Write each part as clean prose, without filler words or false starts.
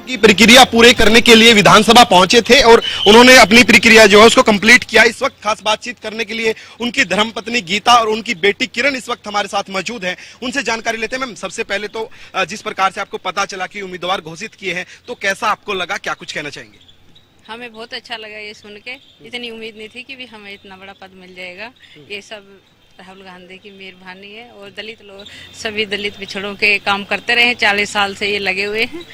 की प्रक्रिया पूरे करने के लिए विधानसभा पहुंचे थे और उन्होंने अपनी प्रक्रिया जो है उसको कंप्लीट किया। इस वक्त खास बातचीत करने के लिए उनकी धर्मपत्नी गीता और उनकी बेटी किरण इस वक्त हमारे साथ मौजूद हैं। उनसे जानकारी लेते हैं। मैम, सबसे पहले तो जिस प्रकार से आपको पता चला कि उम्मीदवार घोषित किए हैं, तो कैसा आपको लगा, क्या कुछ कहना चाहेंगे? हमें बहुत अच्छा लगा ये सुन के। इतनी उम्मीद नहीं थी कि भी हमें इतना बड़ा पद मिल जाएगा। ये सब राहुल गांधी की मेहरबानी है और दलित लोग, सभी दलित पिछड़ों के काम करते रहे। 40 साल से ये लगे हुए हैं।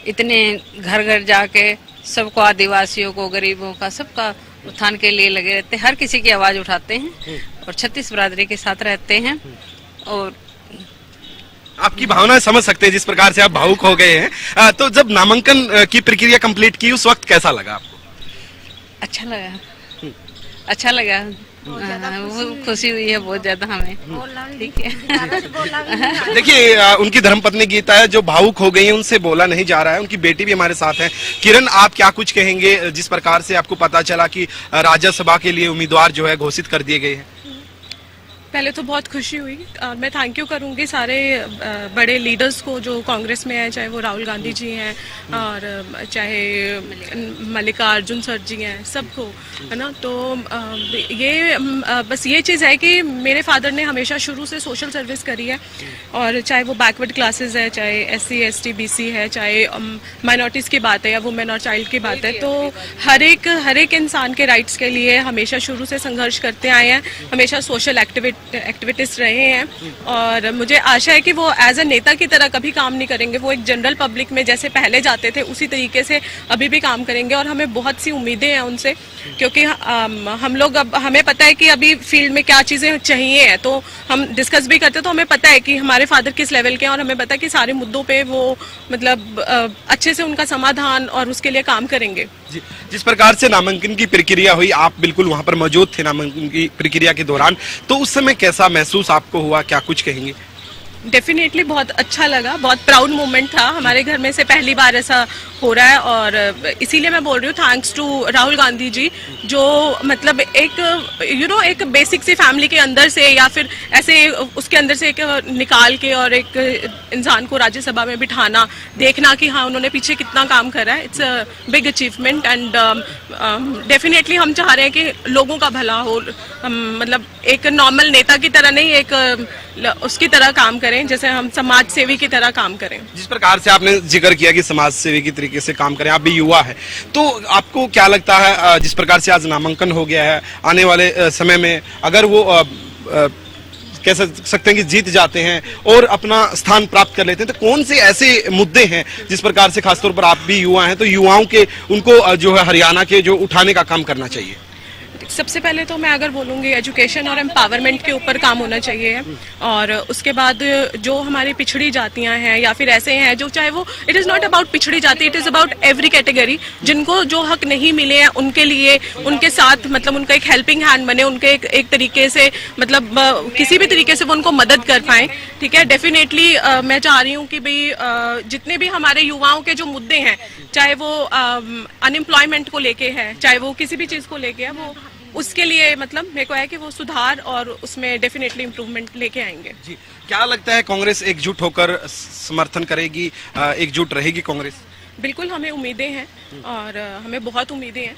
इतने घर घर जाके सबको, आदिवासियों को, गरीबों का, सबका उत्थान के लिए लगे रहते हैं। हर किसी की आवाज उठाते हैं और 36 बिरादरी के साथ रहते हैं। और आपकी भावनाएं समझ सकते हैं, जिस प्रकार से आप भावुक हो गए हैं। तो जब नामांकन की प्रक्रिया कंप्लीट की, उस वक्त कैसा लगा आपको? अच्छा लगा, अच्छा लगा। वो खुशी हुई है बहुत ज्यादा हमें। ठीक है। देखिए, उनकी धर्मपत्नी गीता है जो भावुक हो गई है, उनसे बोला नहीं जा रहा है। उनकी बेटी भी हमारे साथ है। किरण, आप क्या कुछ कहेंगे जिस प्रकार से आपको पता चला कि राज्यसभा के लिए उम्मीदवार जो है घोषित कर दिए गए हैं? पहले तो बहुत खुशी हुई और मैं थैंक यू करूंगी सारे बड़े लीडर्स को जो कांग्रेस में हैं, चाहे वो राहुल गांधी जी हैं और चाहे मल्लिकार्जुन सर जी हैं, सबको, है ना। तो ये बस ये चीज़ है कि मेरे फादर ने हमेशा शुरू से सोशल सर्विस करी है और चाहे वो बैकवर्ड क्लासेस है, चाहे SC ST BC है, चाहे माइनॉरिटीज़ की बात है या वुमेन और चाइल्ड की बात है, तो हर एक इंसान के राइट्स के लिए हमेशा शुरू से संघर्ष करते आए हैं। हमेशा सोशल एक्टिविस्ट रहे हैं और मुझे आशा है कि वो एज अ नेता की तरह कभी काम नहीं करेंगे। वो एक जनरल पब्लिक में जैसे पहले जाते थे उसी तरीके से अभी भी काम करेंगे और हमें बहुत सी उम्मीदें हैं उनसे, क्योंकि हम लोग, अब हमें पता है कि अभी फील्ड में क्या चीज़ें चाहिए हैं, तो हम डिस्कस भी करते, तो हमें पता है कि हमारे फादर किस लेवल के हैं और हमें पता है कि सारे मुद्दों पे वो मतलब अच्छे से उनका समाधान और उसके लिए काम करेंगे। जी, जिस प्रकार से नामांकन की प्रक्रिया हुई, आप बिल्कुल वहां पर मौजूद थे नामांकन की प्रक्रिया के दौरान, तो उस समय कैसा महसूस आपको हुआ, क्या कुछ कहेंगे? डेफिनेटली बहुत अच्छा लगा, बहुत प्राउड मोमेंट था। हमारे घर में से पहली बार ऐसा हो रहा है और इसीलिए मैं बोल रही हूँ थैंक्स टू राहुल गांधी जी, जो मतलब एक एक बेसिक सी फैमिली के अंदर से या फिर ऐसे उसके अंदर से एक निकाल के और एक इंसान को राज्यसभा में बिठाना, देखना कि हाँ उन्होंने पीछे कितना काम करा है। It's a big achievement and definitely हम चाह रहे हैं कि लोगों का भला हो, मतलब एक नॉर्मल नेता की तरह नहीं, एक उसकी तरह काम करें, जैसे हम समाज सेवी की तरह काम करें। जिस प्रकार से आपने जिक्र किया कि समाज सेवी की तरीके से काम करें, आप भी युवा है, तो आपको क्या लगता है जिस प्रकार से आज नामांकन हो गया है, आने वाले समय में अगर वो कह सकते हैं कि जीत जाते हैं और अपना स्थान प्राप्त कर लेते हैं, तो कौन से ऐसे मुद्दे हैं जिस प्रकार से खासतौर पर आप भी युवा हैं, तो युवाओं के उनको जो है हरियाणा के जो उठाने का काम करना चाहिए? सबसे पहले तो मैं अगर बोलूँगी एजुकेशन और एम्पावरमेंट के ऊपर काम होना चाहिए और उसके बाद जो हमारी पिछड़ी जातियाँ हैं या फिर ऐसे हैं जो, चाहे वो इट इज़ नॉट अबाउट पिछड़ी जाति, it is about every category, जिनको जो हक नहीं मिले हैं उनके लिए, उनके साथ मतलब उनका एक हेल्पिंग हैंड बने, उनके एक तरीके से मतलब किसी भी तरीके से वो उनको मदद कर पाएँ। ठीक है, डेफिनेटली मैं चाह रही हूँ कि भाई जितने भी हमारे युवाओं के जो मुद्दे हैं, चाहे वो अनएम्प्लॉयमेंट को लेके है, चाहे वो किसी भी चीज़ को लेके है, वो उसके लिए मतलब मेरे को है कि वो सुधार और उसमें डेफिनेटली इम्प्रूवमेंट लेके आएंगे। जी, क्या लगता है कांग्रेस एकजुट होकर समर्थन करेगी, एकजुट रहेगी कांग्रेस? बिल्कुल, हमें उम्मीदें हैं और हमें बहुत उम्मीदें हैं।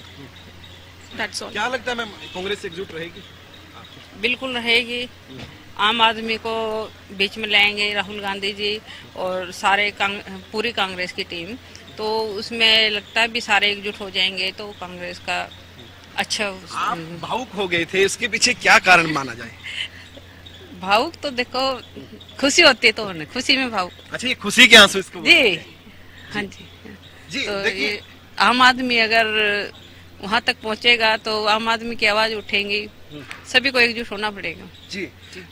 That's all. क्या लगता है मैम, कांग्रेस एकजुट रहेगी? बिल्कुल रहेगी। आम आदमी को बीच में लाएंगे राहुल गांधी जी और सारे पूरी कांग्रेस की टीम, तो उसमें लगता है भी सारे एकजुट हो जाएंगे तो कांग्रेस का अच्छा। आप भावुक हो गए थे, इसके पीछे क्या कारण माना जाए? भावुक तो देखो खुशी होती है तो खुशी में भावुक। अच्छा, ये खुशी के आंसू इसको जी, हाँ जी। जी, तो देखिए, आम आदमी अगर वहाँ तक पहुँचेगा तो आम आदमी की आवाज उठेंगी, सभी को एकजुट होना पड़ेगा। जी,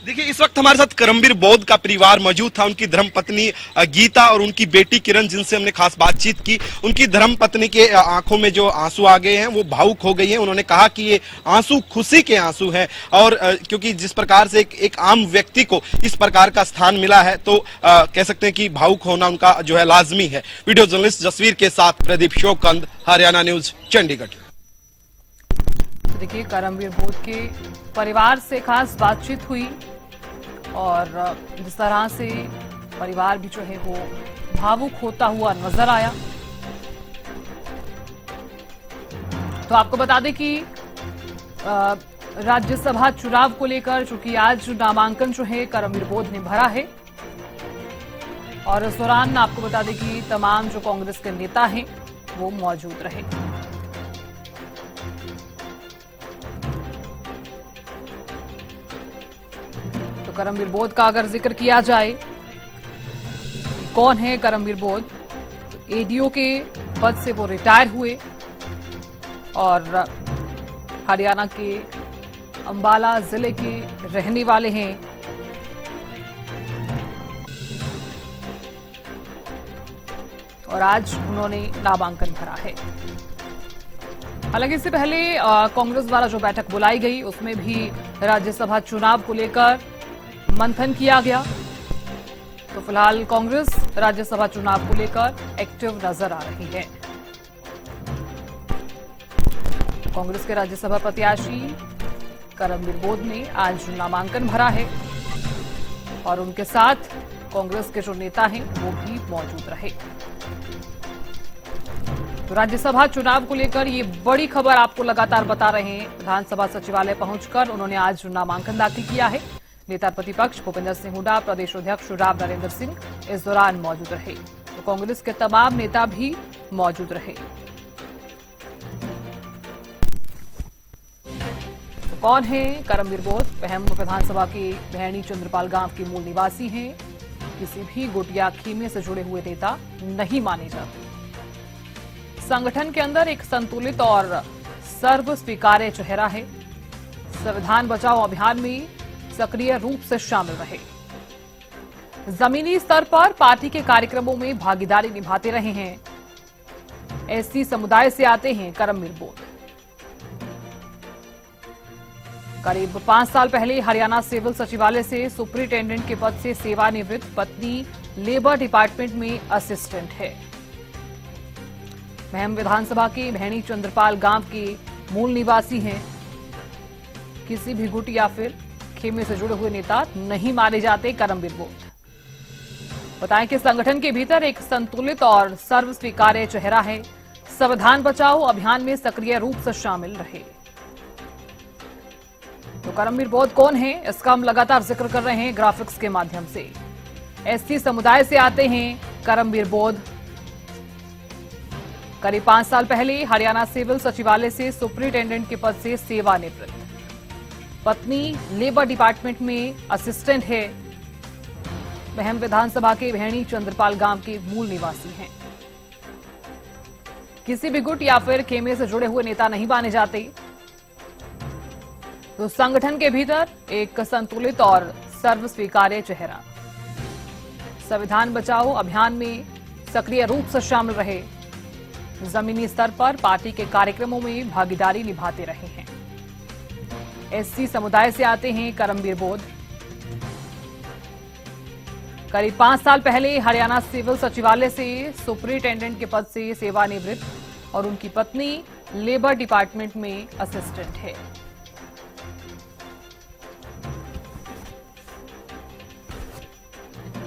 देखिए इस वक्त हमारे साथ करमबीर बौद्ध का परिवार मौजूद था, उनकी धर्मपत्नी गीता और उनकी बेटी किरण, जिनसे हमने खास बातचीत की। उनकी धर्मपत्नी के आंखों में जो आंसू आ गए हैं, वो भावुक हो गई हैं। उन्होंने कहा कि ये आंसू खुशी के आंसू हैं और क्योंकि जिस प्रकार से एक आम व्यक्ति को इस प्रकार का स्थान मिला है, तो कह सकते हैं कि भावुक होना उनका जो है लाजमी है। वीडियो जर्नलिस्ट जसवीर के साथ प्रदीप शोकंद, हरियाणा न्यूज, चंडीगढ़। देखिए, करमबीर बौद्ध के परिवार से खास बातचीत हुई और जिस तरह से परिवार भी जो है वो भावुक होता हुआ नजर आया। तो आपको बता दें कि राज्यसभा चुनाव को लेकर चूंकि आज नामांकन जो है करमवीर बोध ने भरा है और इस दौरान आपको बता दें कि तमाम जो कांग्रेस के नेता हैं वो मौजूद रहे। तो करमवीर बोध का अगर जिक्र किया जाए, कौन है करमवीर बोध? एडीओ के पद से वो रिटायर हुए और हरियाणा के अंबाला जिले के रहने वाले हैं। और आज उन्होंने नामांकन भरा है। हालांकि इससे पहले कांग्रेस द्वारा जो बैठक बुलाई गई उसमें भी राज्यसभा चुनाव को लेकर मंथन किया गया। तो फिलहाल कांग्रेस राज्यसभा चुनाव को लेकर एक्टिव नजर आ रही है। कांग्रेस के राज्यसभा प्रत्याशी करमवीर बोध ने आज नामांकन भरा है और उनके साथ कांग्रेस के जो नेता हैं वो भी मौजूद रहे। तो राज्यसभा चुनाव को लेकर ये बड़ी खबर आपको लगातार बता रहे हैं। विधानसभा सचिवालय पहुंचकर उन्होंने आज नामांकन दाखिल किया है। नेता प्रतिपक्ष भूपेंद्र सिंह हुड्डा, प्रदेश अध्यक्ष राव नरेंद्र सिंह इस दौरान मौजूद रहे। तो कांग्रेस के तमाम नेता भी मौजूद रहे। तो कौन है करमवीर बोध? पहम विधानसभा के भैणी चंद्रपाल गांव के मूल निवासी हैं। किसी भी गुट या खेमे से जुड़े हुए नेता नहीं माने जाते। संगठन के अंदर एक संतुलित और सर्व स्वीकार्य चेहरा है। संविधान बचाओ अभियान में सक्रिय रूप से शामिल रहे। जमीनी स्तर पर पार्टी के कार्यक्रमों में भागीदारी निभाते रहे हैं। एससी समुदाय से आते हैं करमवीर बोध। करीब 5 साल पहले हरियाणा सिविल सचिवालय से सुपरिटेंडेंट के पद से सेवानिवृत्त, पत्नी लेबर डिपार्टमेंट में असिस्टेंट है। महम विधानसभा के भैणी चंद्रपाल गांव के मूल निवासी हैं। किसी भी गुट या फिर खेमे से जुड़े हुए नेता नहीं माने जाते करमवीर बोध। बताएं कि संगठन के भीतर एक संतुलित और सर्व स्वीकार्य चेहरा है। संविधान बचाओ अभियान में सक्रिय रूप से शामिल रहे। तो करमवीर बोध कौन है, इसका हम लगातार जिक्र कर रहे हैं ग्राफिक्स के माध्यम से। एससी समुदाय से आते हैं करमवीर बोध। करीब 5 साल पहले हरियाणा सिविल सचिवालय से सुपरिटेंडेंट के पद से सेवानिवृत्त, पत्नी लेबर डिपार्टमेंट में असिस्टेंट है। महम विधानसभा के भैणी चंद्रपाल गांव के मूल निवासी हैं। किसी भी गुट या फिर खेमे से जुड़े हुए नेता नहीं माने जाते। तो संगठन के भीतर एक संतुलित और सर्व स्वीकार्य चेहरा। संविधान बचाओ अभियान में सक्रिय रूप से शामिल रहे। जमीनी स्तर पर पार्टी के कार्यक्रमों में भागीदारी निभाते रहे हैं। एससी समुदाय से आते हैं करमवीर बोध। करीब 5 साल पहले हरियाणा सिविल सचिवालय से सुपरिटेंडेंट के पद से सेवानिवृत्त और उनकी पत्नी लेबर डिपार्टमेंट में असिस्टेंट है।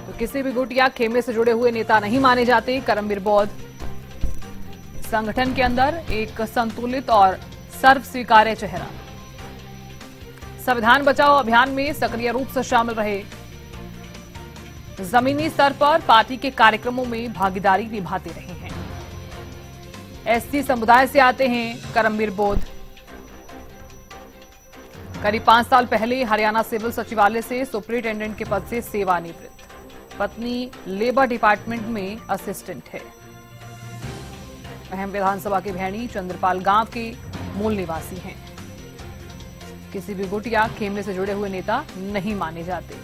तो किसी भी गुट या खेमे से जुड़े हुए नेता नहीं माने जाते करमवीर बोध। संगठन के अंदर एक संतुलित और सर्व स्वीकार्य चेहरा। संविधान बचाओ अभियान में सक्रिय रूप से शामिल रहे। जमीनी स्तर पर पार्टी के कार्यक्रमों में भागीदारी निभाते रहे हैं। एससी समुदाय से आते हैं करमवीर बोध। करीब 5 साल पहले हरियाणा सिविल सचिवालय से सुपरिटेंडेंट के पद से सेवानिवृत्त, पत्नी लेबर डिपार्टमेंट में असिस्टेंट है। अहम विधानसभा के भैणी चंद्रपाल गांव के मूल निवासी हैं। किसी भी गुट या खेमे से जुड़े हुए नेता नहीं माने जाते।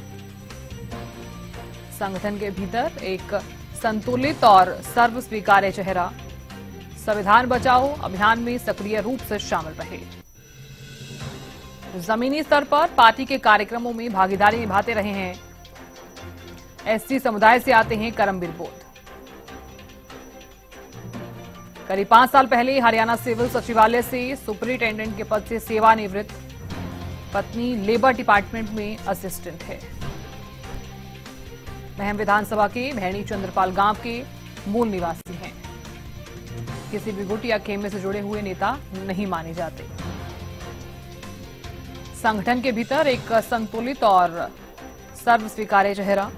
संगठन के भीतर एक संतुलित और सर्व स्वीकार्य चेहरा। संविधान बचाओ अभियान में सक्रिय रूप से शामिल रहे। जमीनी स्तर पर पार्टी के कार्यक्रमों में भागीदारी निभाते रहे हैं। एससी समुदाय से आते हैं करमवीर बोध। करीब 5 साल पहले हरियाणा सिविल सचिवालय से सुपरिटेंडेंट के पद से सेवानिवृत्त, पत्नी लेबर डिपार्टमेंट में असिस्टेंट है। महम विधानसभा के भैणी चंद्रपाल गांव के मूल निवासी हैं। किसी भी गुट या खेमे से जुड़े हुए नेता नहीं माने जाते। संगठन के भीतर एक संतुलित और सर्व स्वीकार्य चेहरा